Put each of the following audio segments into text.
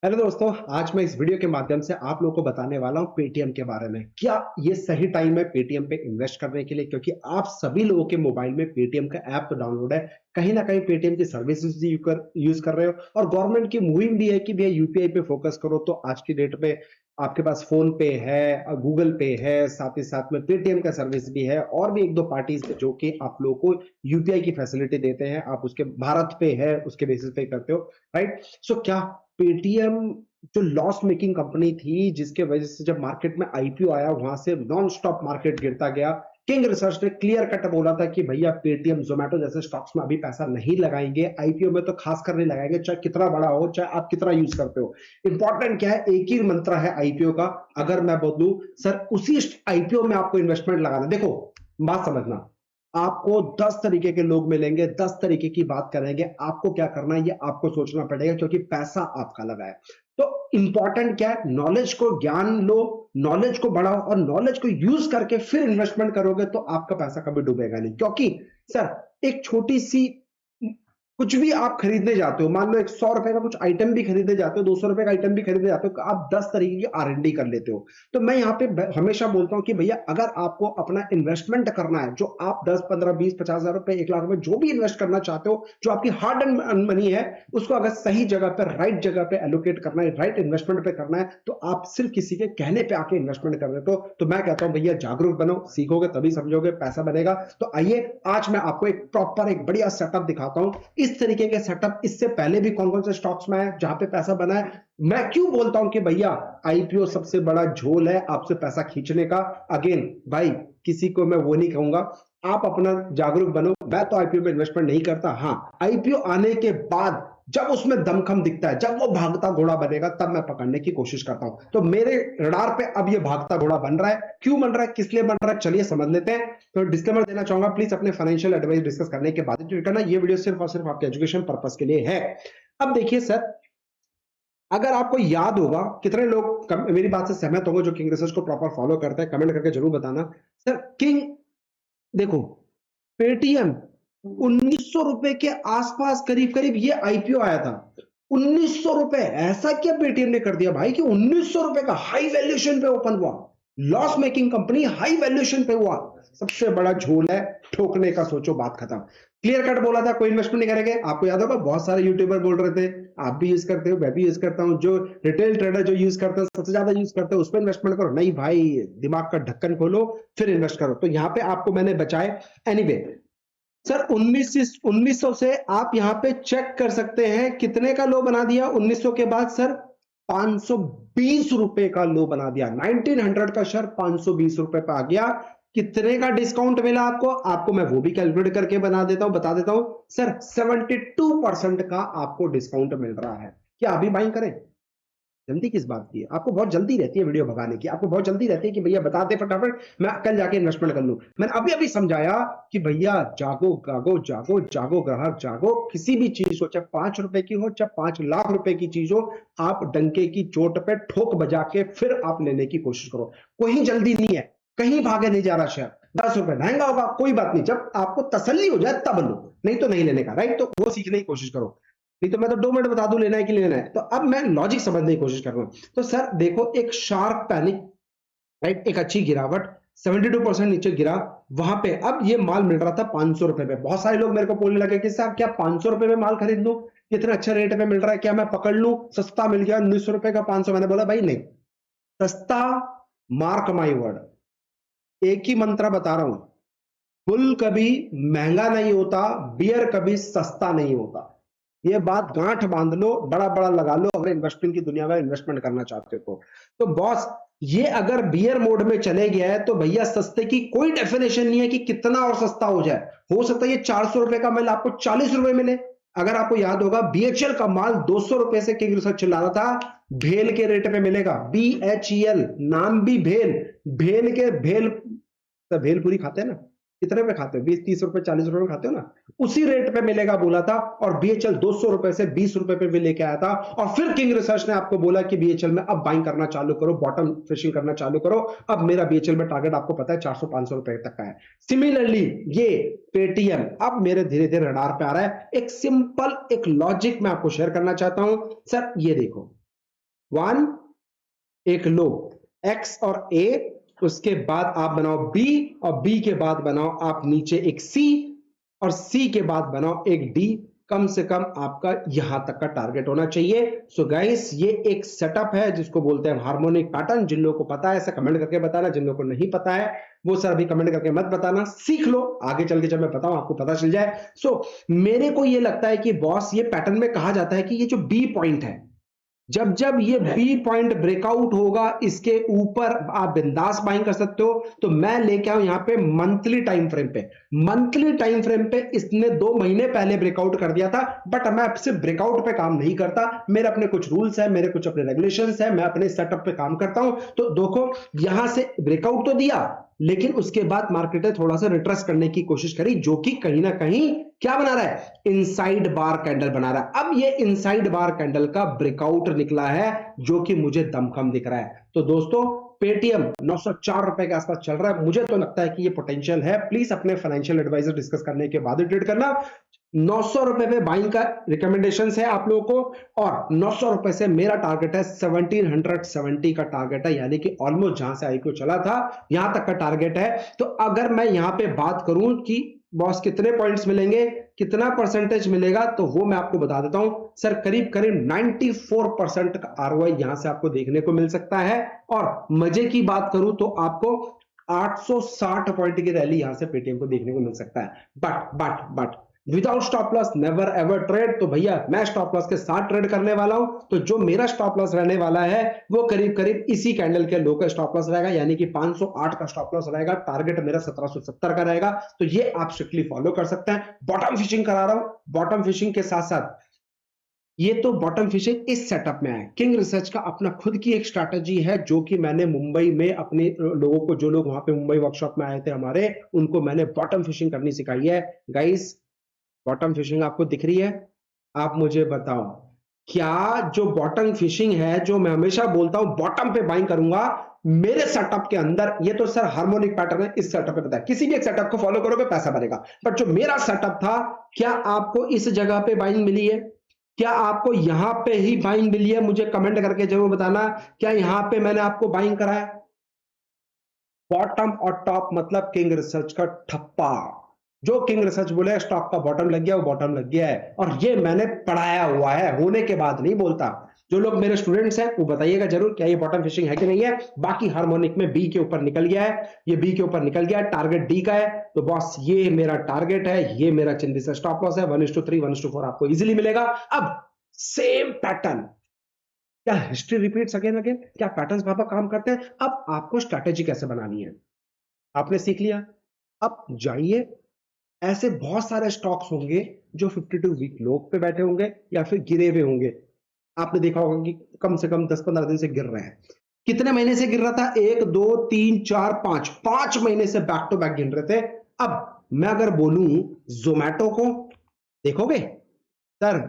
Hello दोस्तों, आज मैं इस वीडियो के माध्यम से आप लोगों को बताने वाला हूं पेटीएम के बारे में। क्या ये सही टाइम है पेटीएम पे इन्वेस्ट करने के लिए? क्योंकि आप सभी लोगों के मोबाइल में पेटीएम का ऐप तो डाउनलोड है, कहीं ना कहीं पेटीएम की सर्विसेज यूज कर रहे हो और गवर्नमेंट की मुहिम भी है कि भैया यूपीआई पे फोकस करो। तो आज की डेट में आपके पास फोन पे है, गूगल पे है, साथ ही साथ में पेटीएम का सर्विस भी है और भी एक दो पार्टीज है जो कि आप लोगों को यूपीआई की फैसिलिटी देते हैं। आप उसके भारत पे है उसके बेसिस पे करते हो, राइट? सो क्या पेटीएम जो लॉस मेकिंग कंपनी थी, जिसके वजह से जब मार्केट में आईपीओ आया वहां से नॉन स्टॉप मार्केट गिरता गया, किंग रिसर्च ने क्लियर कट बोला था कि भैया पेटीएम जोमेटो जैसे स्टॉक्स में अभी पैसा नहीं लगाएंगे, आईपीओ में तो खासकर नहीं लगाएंगे, चाहे कितना बड़ा हो, चाहे आप कितना यूज करते हो। इंपॉर्टेंट क्या है, एक ही मंत्र है आईपीओ का। अगर मैं बोलूं सर उसी आईपीओ में आपको इन्वेस्टमेंट लगाना, देखो बात समझना, आपको 10 तरीके के लोग मिलेंगे, 10 तरीके की बात करेंगे, आपको क्या करना है ये आपको सोचना पड़ेगा क्योंकि पैसा आपका लगा है। तो इंपॉर्टेंट क्या है, नॉलेज को, ज्ञान लो, नॉलेज को बढ़ाओ और नॉलेज को यूज करके फिर इन्वेस्टमेंट करोगे तो आपका पैसा कभी डूबेगा नहीं। क्योंकि सर एक छोटी सी कुछ भी आप खरीदने जाते हो, मान लो 100 रुपए का कुछ आइटम भी खरीदने जाते हो, 200 रुपए का आइटम भी खरीदने जाते हो, आप 10 तरीके की आर&डी कर लेते हो। तो मैं यहाँ पे हमेशा बोलता हूँ कि भैया अगर आपको अपना इन्वेस्टमेंट करना है, जो आप 10 15 20 50 हजार रुपए 1 लाख रुपए जो भी इन्वेस्ट करना चाहते हो, जो आपकी हार्ड एंड मनी है, उसको अगर सही जगह पर, राइट जगह पे एलोकेट करना है, राइट इन्वेस्टमेंट पे करना है, तो आप सिर्फ किसी के कहने पे आके इन्वेस्टमेंट कर देते हो। तो मैं कहता हूं भैया जागरूक बनो, सीखोगे तभी समझोगे, पैसा बनेगा। तो आइए आज मैं आपको एक प्रॉपर एक बढ़िया सेटअप दिखाता हूं। इस तरीके के सेटअप इससे पहले भी कौन कौन से स्टॉक्स में है जहां पे पैसा बना है। मैं क्यों बोलता हूं कि भैया आईपीओ सबसे बड़ा झोल है आपसे पैसा खींचने का। अगेन भाई, किसी को मैं वो नहीं कहूंगा, आप अपना जागरूक बनो। मैं तो आईपीओ में इन्वेस्टमेंट नहीं करता। हाँ, आईपीओ आने के बाद जब उसमें दमखम दिखता है, जब वो भागता घोड़ा बनेगा, तब मैं पकड़ने की कोशिश करता हूं। तो मेरे रडार पे अब ये भागता घोड़ा बन रहा है। क्यों बन रहा है, किस लिए बन रहा है, चलिए समझ लेते हैं। तो डिस्क्लेमर देना चाहूंगा, प्लीज अपने फाइनेंशियल एडवाइस डिस्कस करने के बाद ट्वीट करना। ये वीडियो सिर्फ और सिर्फ आपके एजुकेशन पर्पस के लिए है। अब देखिए सर, अगर आपको याद होगा, कितने लोग मेरी बात से सहमत होंगे जो किंग रिसर्च को प्रॉपर फॉलो करते हैं, कमेंट करके जरूर बताना। सर किंग, देखो पेटीएम 1900 रुपए के आसपास करीब करीब ये आईपीओ आया था। 1900 रुपए, ऐसा क्या पेटीएम ने कर दिया भाई कि 1900 रुपए का हाई वैल्यूएशन पे ओपन हुआ, loss making company high valuation पे हुआ। सबसे बड़ा झोल है, ठोकने का सोचो, बात खत्म। क्लियर कट बोला था कोई इन्वेस्टमेंट नहीं करेंगे। आपको याद होगा बहुत सारे यूट्यूबर बोल रहे थे, आप भी यूज करते हो, मैं भी यूज करता हूं, जो रिटेल ट्रेडर जो यूज करते हैं, सबसे ज्यादा यूज करते हैं, उस पर इन्वेस्टमेंट करो। नहीं भाई, दिमाग का ढक्कन खोलो फिर इन्वेस्ट करो। तो यहाँ पे आपको मैंने बचाए। एनीवे सर, 1900 से आप यहां पे चेक कर सकते हैं कितने का लो बना दिया 1900 के बाद सर, 520 रुपए का लो बना दिया। 1900 का शेयर 520 रुपए पे आ गया। कितने का डिस्काउंट मिला आपको, आपको मैं वो भी कैलकुलेट करके बना देता हूं, बता देता हूं सर। 72% का आपको डिस्काउंट मिल रहा है। क्या अभी बाइंग करें? जल्दी किस बात की है? आपको बहुत जल्दी रहती है वीडियो भगाने की, आपको बहुत जल्दी रहती है कि भैया बता दे फटाफट, मैं कल जाके इन्वेस्टमेंट कर लूं। मैंने अभी अभी समझाया कि भैया जागो गागो जागो जागो, ग्राहक जागो। किसी भी चीज हो, चाहे 5 रुपए की हो, चाहे 5 लाख रुपए की चीज हो, आप डंके की चोट पे ठोक बजा के फिर आप लेने की कोशिश करो। कोई जल्दी नहीं है, कहीं भागे नहीं जा रहा शेयर। 10 रुपए महंगा होगा कोई बात नहीं, जब आपको तसल्ली हो जाए तब लो, नहीं तो नहीं लेने का, राइट? तो वो सीखने की कोशिश करो। नहीं तो मैं तो 2 मिनट बता दूं लेना है कि लेना है। तो अब मैं लॉजिक समझने की कोशिश कर रहा हूं। तो सर देखो, एक शार्प पैनिक, राइट, एक अच्छी गिरावट, 72% नीचे गिरा। वहां पे अब ये माल मिल रहा था 500 रुपए पे। बहुत सारे लोग मेरे को बोलने लगे कि साहब क्या 500 रुपए में माल खरीद लूं, इतना अच्छा रेट पे मिल रहा है, क्या मैं पकड़ लूं, सस्ता मिल गया 1900 रुपए का 500। मैंने बोला भाई नहीं, सस्ता, मार्क माई वर्ड, एक ही मंत्र बता रहा हूं, बुल कभी महंगा नहीं होता, बियर कभी सस्ता नहीं होता। ये बात गांठ बांध लो, बड़ा बड़ा लगा लो अगर इन्वेस्टमेंट की दुनिया में इन्वेस्टमेंट करना चाहते हो तो बॉस, ये अगर बियर मोड में चले गया है तो भैया सस्ते की कोई डेफिनेशन नहीं है कि कितना और सस्ता हो जाए। हो सकता है ये 400 रुपए का माल आपको 40 रुपए मिले। अगर आपको याद होगा, बीएचएल का माल 200 रुपए से किंग रिसर्च चिल्ला रहा था भेल के रेट पे मिलेगा। बीएचईएल, नाम भी भेल, भेल के भेल, तो भेलपुरी खाते हैं ना, कितने में खाते हो, 20 30 रुपए 40 रुपए में खाते हो ना, उसी रेट पे मिलेगा बोला था। और बीएचएल 200 रुपए से 20 रुपए पे भी लेके आया था। और फिर किंग रिसर्च ने आपको बोला कि बीएचएल में अब बाइंग करना चालू करो, बॉटम फिशिंग करना चालू करो। अब मेरा बीएचएल में टारगेट आपको पता है 400 500 रुपए तक का है। सिमिलरली ये पेटीएम अब मेरे धीरे धीरे रडार पे आ रहा है। एक सिंपल एक लॉजिक मैं आपको शेयर करना चाहता हूं। सर ये देखो, 1, एक लो X और A, उसके बाद आप बनाओ B, और B के बाद बनाओ आप नीचे एक C, और C के बाद बनाओ एक D। कम से कम आपका यहां तक का टारगेट होना चाहिए। सो गाइस, ये एक सेटअप है जिसको बोलते हैं हार्मोनिक पैटर्न। जिन लोगों को पता है ऐसा कमेंट करके बताना, जिन लोगों को नहीं पता है वो सर अभी कमेंट करके मत बताना, सीख लो, आगे चल के जब मैं बताऊं आपको पता चल जाए। सो मेरे को ये लगता है कि बॉस, ये पैटर्न में कहा जाता है कि ये जो बी पॉइंट है, जब जब ये बी पॉइंट ब्रेकआउट होगा, इसके ऊपर आप बिंदास बाइंग कर सकते हो। तो मैं लेके आऊं यहां पे मंथली टाइम फ्रेम पे। मंथली टाइम फ्रेम पे इसने 2 महीने पहले ब्रेकआउट कर दिया था, बट मैं अब सिर्फ ब्रेकआउट पे काम नहीं करता, मेरे अपने कुछ रूल्स है, मेरे कुछ अपने रेगुलेशंस है, मैं अपने सेटअप पे काम करता हूं। तो देखो, यहां से ब्रेकआउट तो दिया, लेकिन उसके बाद मार्केट ने थोड़ा सा रिट्रेस करने की कोशिश करी, जो कि कहीं ना कहीं क्या बना रहा है, इनसाइड बार कैंडल बना रहा है। अब ये इनसाइड बार कैंडल का ब्रेकआउट निकला है, जो कि मुझे दमखम दिख रहा है। तो दोस्तों, पेटीएम 904 रुपए के आसपास चल रहा है, मुझे तो लगता है कि ये पोटेंशियल है। प्लीज अपने फाइनेंशियल एडवाइजर डिस्कस करने के बाद ही ट्रेड करना। 900 रुपए पे बाइंग का रिकमेंडेशन है आप लोगों को, और 900 रुपए से मेरा टारगेट है 1770 का टारगेट है, यानी कि ऑलमोस्ट जहां से आईपीओ चला था यहां तक का टारगेट है। तो अगर मैं यहां पे बात करूं कि बॉस कितने पॉइंट्स मिलेंगे, कितना परसेंटेज मिलेगा, तो वो मैं आपको बता देता हूं सर। करीब करीब 94% का आरओआई यहां से आपको देखने को मिल सकता है। और मजे की बात करूं तो आपको 860 पॉइंट की रैली यहां से पेटीएम को देखने को मिल सकता है। But without stop loss never ever trade. तो भैया, मैं स्टॉप लॉस के साथ ट्रेड करने वाला हूं। तो जो मेरा स्टॉप लॉस रहने वाला है वो करीब करीब इसी कैंडल के लो का स्टॉप लॉस रहेगा, यानी कि 508 का स्टॉप लॉस रहेगा। टारगेट मेरा 1770 का रहेगा। तो ये आप स्ट्रिक्टली फॉलो कर सकते हैं। बॉटम फिशिंग करा रहा हूं, बॉटम फिशिंग के साथ साथ ये तो बॉटम फिशिंग इस सेटअप में है। किंग रिसर्च का अपना खुद की एक स्ट्रैटेजी है, जो कि मैंने मुंबई में अपने लोगों को, जो लोग वहां पे मुंबई वर्कशॉप में आए थे हमारे, उनको मैंने बॉटम फिशिंग करनी सिखाई है। गाइस, बॉटम फिशिंग आपको दिख रही है? आप मुझे बताओ, क्या जो बॉटम फिशिंग है, जो मैं हमेशा बोलता हूं बॉटम पे बाइंग करूंगा, मेरे सेटअप के अंदर, ये तो सर हार्मोनिक पैटर्न है, इस सेटअप पे पता है किसी भी एक सेटअप को फॉलो करोगे पैसा बनेगा, बट जो मेरा सेटअप था, क्या आपको इस जगह पे बाइंग मिली है? क्या आपको यहां पे ही बाइंग मिली है? मुझे कमेंट करके जरूर बताना, क्या यहां पे मैंने आपको बाइंग कराया? बॉटम और टॉप मतलब किंग रिसर्च का ठप्पा। जो किंग रिसर्च बोले स्टॉक का बॉटम लग गया, वो बॉटम लग गया है। और ये मैंने पढ़ाया हुआ है, होने के बाद नहीं बोलता। जो लोग मेरे स्टूडेंट्स हैं वो बताइएगा जरूर, क्या ये बॉटम फिशिंग है कि नहीं है। बाकी हार्मोनिक में बी के ऊपर निकल गया है, ये बी के ऊपर निकल गया है, टारगेट डी का है। तो बॉस, ये मेरा टारगेट है, ये मेरा चिंदी से स्टॉप लॉस है। 1:3 1:4 आपको इजीली मिलेगा। अब सेम पैटर्न, क्या हिस्ट्री रिपीट्स अगेन अगेन? क्या पैटर्न्स पापा काम करते हैं? अब आपको स्ट्रैटेजी कैसे बनानी है आपने सीख लिया। अब जाइए, ऐसे बहुत सारे स्टॉक्स होंगे जो 52 वीक लो पे बैठे होंगे या फिर गिरे हुए होंगे। आपने देखा होगा कि कम से कम 10-15 दिन से गिर रहे हैं। कितने महीने से गिर रहा था? 1 2 3 4 5, 5 महीने से बैक टू बैक गिर रहे थे। अब मैं अगर बोलूं जोमैटो को, देखोगे सर,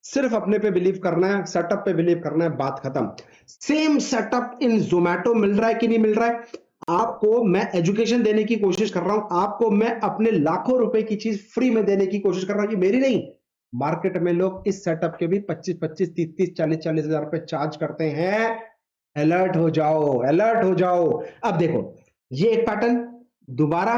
सिर्फ अपने पे बिलीव करना है, सेटअप पे बिलीव करना है, बात खत्म। सेम सेटअप इन जोमैटो मिल रहा है कि नहीं मिल रहा है? आपको मैं एजुकेशन देने की कोशिश कर रहा हूं, आपको मैं अपने लाखों रुपए की चीज फ्री में देने की कोशिश कर रहा हूं, ये मेरी नहीं। मार्केट में लोग इस सेटअप के भी 25-25 30-30 40-40 हजार रुपए चार्ज करते हैं। अलर्ट हो जाओ, अलर्ट हो जाओ। अब देखो, ये एक पैटर्न दोबारा।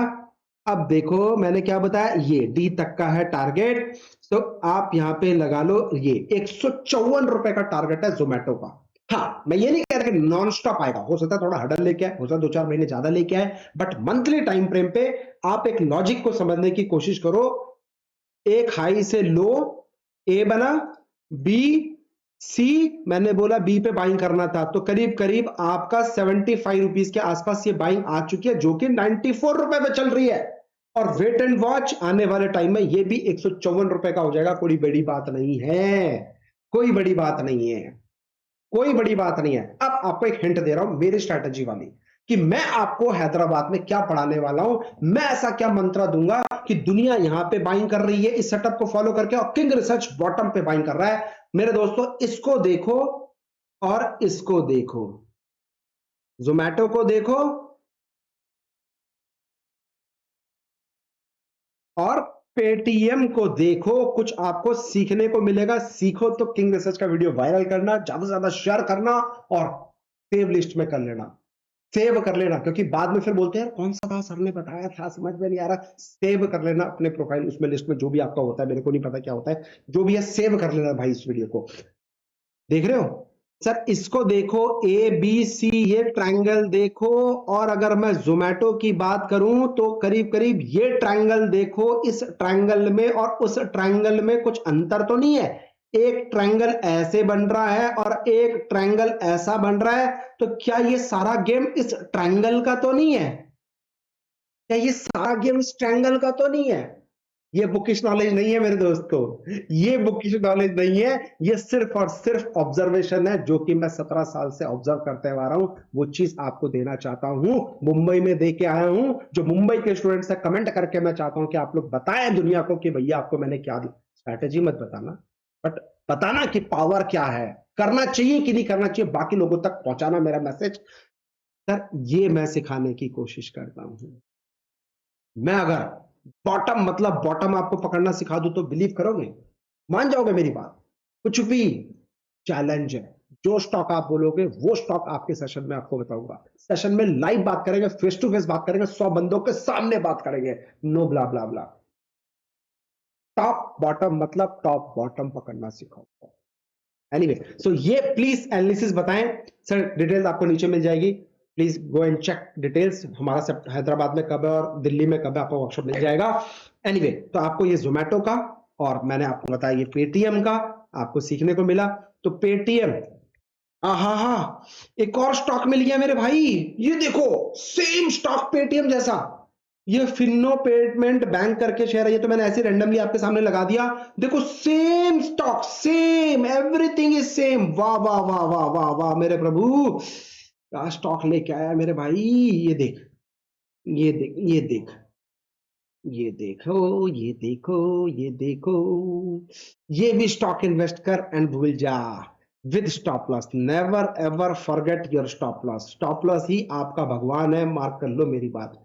अब देखो मैंने क्या बताया, ये डी तक का है टारगेट। तो आप यहां पे लगा लो, ये 154 रुपए का टारगेट है जोमेटो का। हाँ, मैं ये नहीं कह रहा कि नॉन स्टॉप आएगा, हो सकता है थोड़ा हडल लेके आए, हो सकता है 2-4 महीने ज्यादा लेके आए, बट मंथली टाइम फ्रेम पे आप एक लॉजिक को समझने की कोशिश करो। एक हाई से लो, ए बना, बी, सी, मैंने बोला बी पे बाइंग करना था, तो करीब करीब आपका 75 रुपीज के आसपास ये बाइंग आ चुकी है, जो कि 94 रुपए पे चल रही है। और वेट एंड वॉच, आने वाले टाइम में ये भी 154 रुपए का हो जाएगा। कोई बड़ी बात नहीं है, कोई बड़ी बात नहीं है, कोई बड़ी बात नहीं है। अब आपको एक हिंट दे रहा हूं मेरी स्ट्रैटेजी वाली, कि मैं आपको हैदराबाद में क्या पढ़ाने वाला हूं। मैं ऐसा क्या मंत्र दूंगा कि दुनिया यहां पे बाइंग कर रही है इस सेटअप को फॉलो करके, और किंग रिसर्च बॉटम पे बाइंग कर रहा है। मेरे दोस्तों, इसको देखो और इसको देखो, जोमैटो को देखो और पेटीएम को देखो, कुछ आपको सीखने को मिलेगा। सीखो तो किंग रिसर्च का वीडियो वायरल करना, ज्यादा से ज्यादा शेयर करना और सेव लिस्ट में कर लेना, सेव कर लेना, क्योंकि बाद में फिर बोलते हैं यार कौन सा था, सर ने बताया था, समझ में नहीं आ रहा। सेव कर लेना अपने प्रोफाइल, उसमें लिस्ट में जो भी आपका होता है, मेरे को नहीं पता क्या होता है, जो भी है सेव कर लेना भाई। इस वीडियो को देख रहे हो सर, इसको देखो, ए बी सी ये ट्रायंगल देखो, और अगर मैं जोमेटो की बात करूं तो करीब करीब ये ट्रायंगल देखो, इस ट्रायंगल में और उस ट्रायंगल में कुछ अंतर तो नहीं है। एक ट्रायंगल ऐसे बन रहा है और एक ट्रायंगल ऐसा बन रहा है, तो क्या ये सारा गेम इस ट्रायंगल का तो नहीं है? क्या ये सारा गेम इस ट्रायंगल का तो नहीं है? ये बुकिश नॉलेज नहीं है मेरे दोस्तों, ये बुकिश नॉलेज नहीं है, ये सिर्फ और सिर्फ ऑब्जर्वेशन है, जो कि मैं 17 साल से ऑब्जर्व करते आ रहा हूं। वो चीज आपको देना चाहता हूं, मुंबई में दे के आया हूं, जो मुंबई के स्टूडेंट से कमेंट करके मैं चाहता हूं कि आप लोग बताएं दुनिया को कि भैया आपको मैंने क्या दी। स्ट्रैटेजी मत बताना, बट बताना कि पावर क्या है, करना चाहिए कि नहीं करना चाहिए, बाकी लोगों तक पहुंचाना मेरा मैसेज। सर ये मैं सिखाने की कोशिश करता हूं। मैं अगर बॉटम मतलब बॉटम आपको पकड़ना सिखा दूं तो बिलीव करोगे, मान जाओगे मेरी बात? कुछ भी चैलेंज है, जो स्टॉक आप बोलोगे वो स्टॉक आपके सेशन में आपको बताऊंगा। सेशन में लाइव बात करेंगे, फेस टू फेस बात करेंगे, 100 बंदों के सामने बात करेंगे, no blah blah blah. Top bottom मतलब टॉप बॉटम पकड़ना सिखाऊंगा। एनीवे, सो ये प्लीज एनालिसिस बताएं सर, डिटेल्स आपको नीचे मिल जाएगी, please go and check details. हमारा सब हैदराबाद में कब है और दिल्ली में कब है, आपको वर्कशॉप मिल जाएगा। एनीवे, तो आपको ये जोमेटो का और मैंने आपको बताया ये पेटीएम का आपको सीखने को मिला। तो पेटीएम, हा हा, एक और स्टॉक मिल गया मेरे भाई, ये देखो सेम स्टॉक पेटीएम जैसा, ये फिनो पेमेंट बैंक करके शेयर है, ये तो मैंने ऐसे रैंडमली आपके सामने लगा दिया। देखो same stock, same, everything is same. वाह वाह वाह वाह वाह वाह मेरे प्रभु, क्या स्टॉक लेके आया मेरे भाई। ये देख, ये देख, ये देख, ये देखो, ये देखो, ये देखो, ये भी स्टॉक इन्वेस्ट कर एंड भूल जा with stop loss. Never ever forget your stop loss. Stop loss ही आपका भगवान है, मार्क कर लो मेरी बात।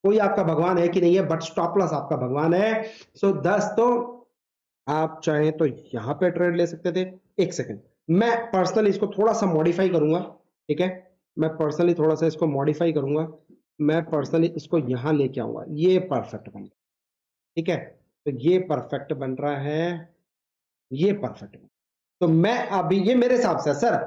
कोई आपका भगवान है कि नहीं है, बट स्टॉप लॉस आपका भगवान है। सो दोस्तों, आप चाहें तो यहां पे ट्रेड ले सकते थे। एक सेकंड, मैं पर्सनली इसको थोड़ा सा मॉडिफाई करूंगा, ठीक है? मैं पर्सनली थोड़ा सा इसको मॉडिफाई करूंगा, मैं पर्सनली इसको यहां लेके आऊंगा, ये परफेक्ट बन गया, ठीक है? तो ये परफेक्ट बन रहा है, ये परफेक्ट। तो मैं अभी, ये मेरे हिसाब से सर,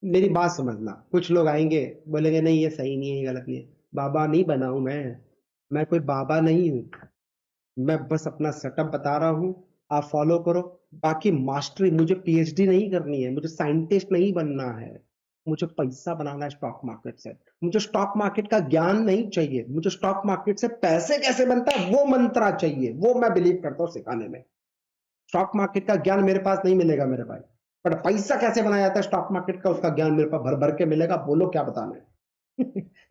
मेरी बात समझना, कुछ लोग आएंगे बोलेंगे नहीं ये सही नहीं है, ये गलत नहीं है। बाबा नहीं बना हूं मैं कोई बाबा नहीं हूं, मैं बस अपना सेटअप बता रहा हूं, आप फॉलो करो। बाकी मास्टरी, मुझे पीएचडी नहीं करनी है, मुझे साइंटिस्ट नहीं बनना है, मुझे पैसा बनाना है स्टॉक मार्केट से। मुझे स्टॉक मार्केट का ज्ञान नहीं चाहिए, मुझे स्टॉक मार्केट से पैसे कैसे बनता है वो मंत्रा चाहिए, वो मैं बिलीव करता हूँ सिखाने में। स्टॉक मार्केट का ज्ञान मेरे पास नहीं मिलेगा मेरे भाई, पर पैसा कैसे बनाया जाता है स्टॉक मार्केट का, उसका ज्ञान मेरे पास भर भर के मिलेगा। बोलो क्या बताना है।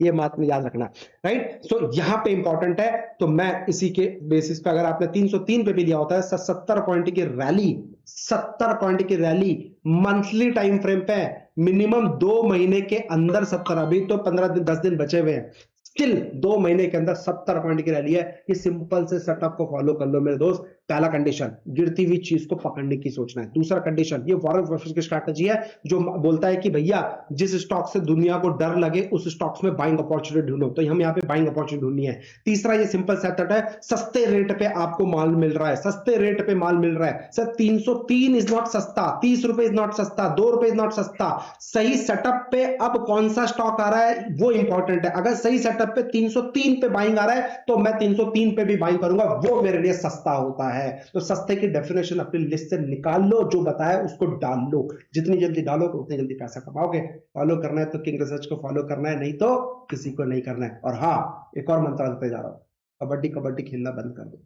ये बात में याद रखना, राइट? सो यहां पे इंपॉर्टेंट है, तो मैं इसी के बेसिस पे, अगर आपने 303 पे भी लिया होता है, 70 पॉइंट की रैली, 70 पॉइंट की रैली मंथली टाइम फ्रेम पे, मिनिमम 2 महीने के अंदर 70, अभी तो 15 दिन 10 दिन बचे हुए हैं, स्टिल 2 महीने के अंदर 70 पॉइंट की रैली है। ये सिंपल से सेटअप को फॉलो कर लो मेरे दोस्त। पहला कंडीशन, गिरती हुई चीज को पकड़ने की सोचना है। दूसरा कंडीशन, ये वॉरेन बफेट की स्ट्रैटेजी है, जो बोलता है कि भैया जिस स्टॉक से दुनिया को डर लगे उस स्टॉक्स में बाइंग अपॉर्चुनिटी ढूंढो, तो हम यहाँ पे बाइंग अपॉर्चुनिटी ढूंढनी है। तीसरा, ये सिंपल सेटअप है, सस्ते रेट पे आपको माल मिल रहा है, सस्ते रेट पे माल मिल रहा है सर। 303 इज नॉट सस्ता, 30 रुपए इज नॉट सस्ता, 2 रुपए इज नॉट सस्ता। सही सेटअप पे अब कौन सा स्टॉक आ रहा है वो इंपॉर्टेंट है। अगर सही सेटअप पे 303 पे बाइंग आ रहा है तो मैं 303 पे भी बाइंग करूंगा, वो मेरे लिए सस्ता होता है। तो सस्ते की डेफिनेशन अपनी लिस्ट से निकाल लो, जो बताया उसको डाल लो, जितनी जल्दी डालोगे उतनी जल्दी पैसा कमाओगे। फॉलो करना है तो किंग रिसर्च को फॉलो करना है, नहीं तो किसी को नहीं करना है। और हाँ, एक और मंत्र देते जा रहा हूं, कबड्डी कबड्डी खेलना बंद कर दो।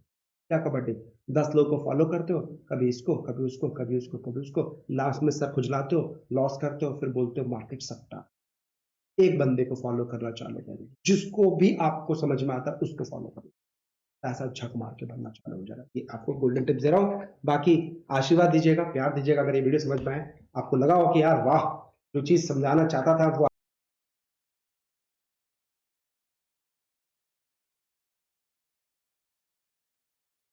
क्या कबड्डी? 10 लोगों को फॉलो करते हो, कभी इसको कभी उसको कभी उसको कभी उसको, लास्ट में सर खुजलाते हो, लॉस करते हो, फिर बोलते हो मार्केट सट्टा। एक बंदे को फॉलो करना चालू करें, जिसको भी आपको समझ में आता है उसको फॉलो करो, ऐसा झक मार के बनना चालू हो जाएगा। ये आपको गोल्डन टिप्स दे रहा हूं। बाकी आशीर्वाद दीजिएगा, प्यार दीजिएगा, अगर ये वीडियो समझ में आए, आपको लगा हो कि यार वाह, जो चीज समझाना चाहता था वो